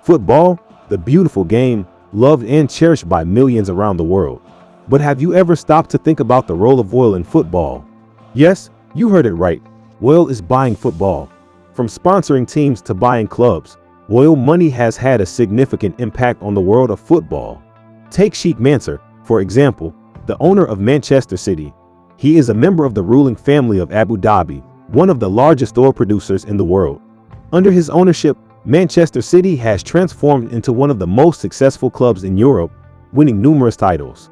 Football, the beautiful game, loved and cherished by millions around the world. But have you ever stopped to think about the role of oil in football? Yes, you heard it right. Oil is buying football. From sponsoring teams to buying clubs, oil money has had a significant impact on the world of football. Take Sheikh Mansour, for example, the owner of Manchester City. He is a member of the ruling family of Abu Dhabi, one of the largest oil producers in the world. Under his ownership, Manchester City has transformed into one of the most successful clubs in Europe, winning numerous titles.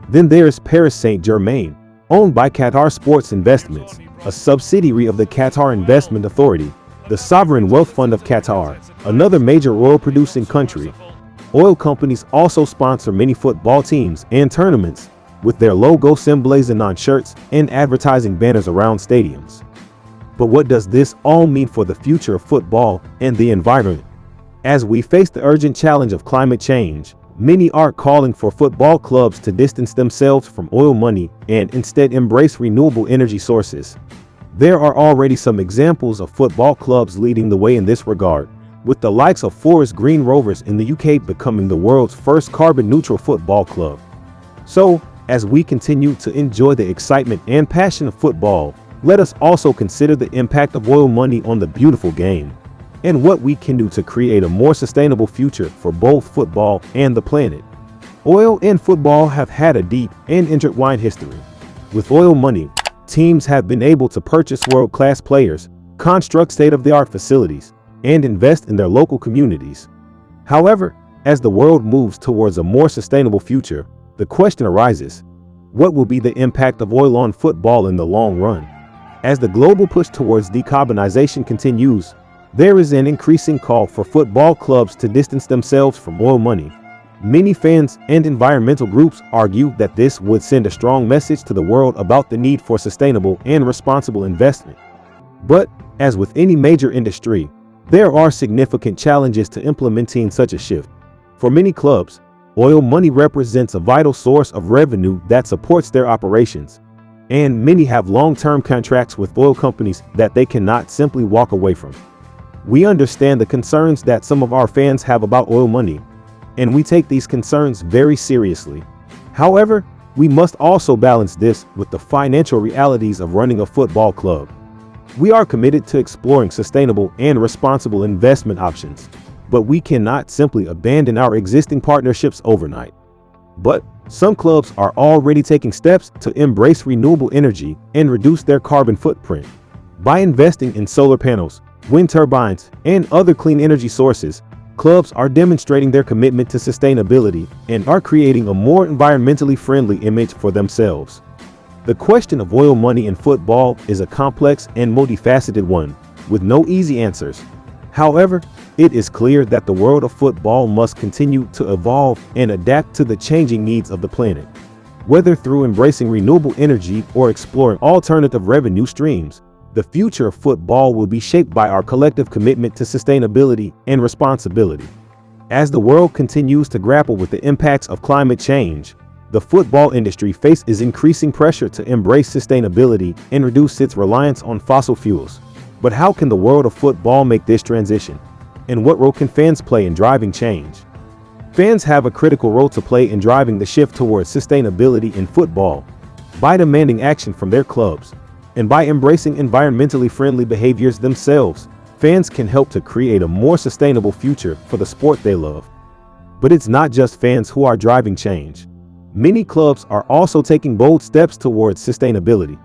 Then there is Paris Saint-Germain, owned by Qatar Sports Investments, a subsidiary of the Qatar Investment Authority, the sovereign wealth fund of Qatar, another major oil-producing country. Oil companies also sponsor many football teams and tournaments, with their logos emblazoned on shirts and advertising banners around stadiums. But what does this all mean for the future of football and the environment? As we face the urgent challenge of climate change, many are calling for football clubs to distance themselves from oil money and instead embrace renewable energy sources. There are already some examples of football clubs leading the way in this regard, with the likes of Forest Green Rovers in the UK becoming the world's first carbon-neutral football club. So, as we continue to enjoy the excitement and passion of football, let us also consider the impact of oil money on the beautiful game, and what we can do to create a more sustainable future for both football and the planet. Oil and football have had a deep and intertwined history. With oil money, teams have been able to purchase world-class players, construct state-of-the-art facilities, and invest in their local communities. However, as the world moves towards a more sustainable future, the question arises, what will be the impact of oil on football in the long run? As the global push towards decarbonization continues, there is an increasing call for football clubs to distance themselves from oil money. Many fans and environmental groups argue that this would send a strong message to the world about the need for sustainable and responsible investment. But, as with any major industry, there are significant challenges to implementing such a shift. For many clubs, oil money represents a vital source of revenue that supports their operations, and many have long-term contracts with oil companies that they cannot simply walk away from. We understand the concerns that some of our fans have about oil money, and we take these concerns very seriously. However, we must also balance this with the financial realities of running a football club. We are committed to exploring sustainable and responsible investment options, but we cannot simply abandon our existing partnerships overnight. But some clubs are already taking steps to embrace renewable energy and reduce their carbon footprint. By investing in solar panels, wind turbines, and other clean energy sources, clubs are demonstrating their commitment to sustainability and are creating a more environmentally friendly image for themselves. The question of oil money in football is a complex and multifaceted one, with no easy answers. However, it is clear that the world of football must continue to evolve and adapt to the changing needs of the planet. Whether through embracing renewable energy or exploring alternative revenue streams, the future of football will be shaped by our collective commitment to sustainability and responsibility. As the world continues to grapple with the impacts of climate change, the football industry faces increasing pressure to embrace sustainability and reduce its reliance on fossil fuels. But how can the world of football make this transition? And what role can fans play in driving change? Fans have a critical role to play in driving the shift towards sustainability in football. By demanding action from their clubs, and by embracing environmentally friendly behaviors themselves, fans can help to create a more sustainable future for the sport they love. But it's not just fans who are driving change. Many clubs are also taking bold steps towards sustainability.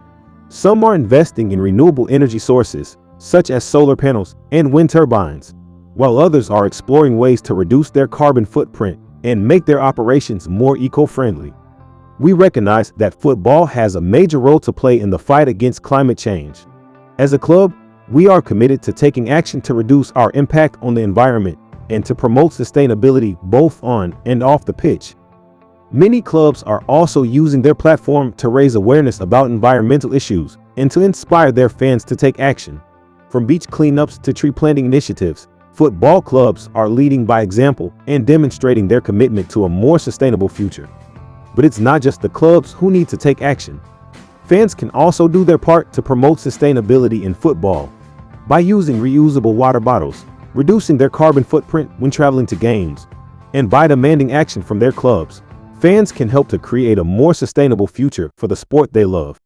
Some are investing in renewable energy sources, such as solar panels and wind turbines, while others are exploring ways to reduce their carbon footprint and make their operations more eco-friendly. We recognize that football has a major role to play in the fight against climate change. As a club, we are committed to taking action to reduce our impact on the environment and to promote sustainability both on and off the pitch. Many clubs are also using their platform to raise awareness about environmental issues and to inspire their fans to take action. From beach cleanups to tree planting initiatives, football clubs are leading by example and demonstrating their commitment to a more sustainable future. But it's not just the clubs who need to take action. Fans can also do their part to promote sustainability in football. By using reusable water bottles, reducing their carbon footprint when traveling to games. And by demanding action from their clubs, fans can help to create a more sustainable future for the sport they love.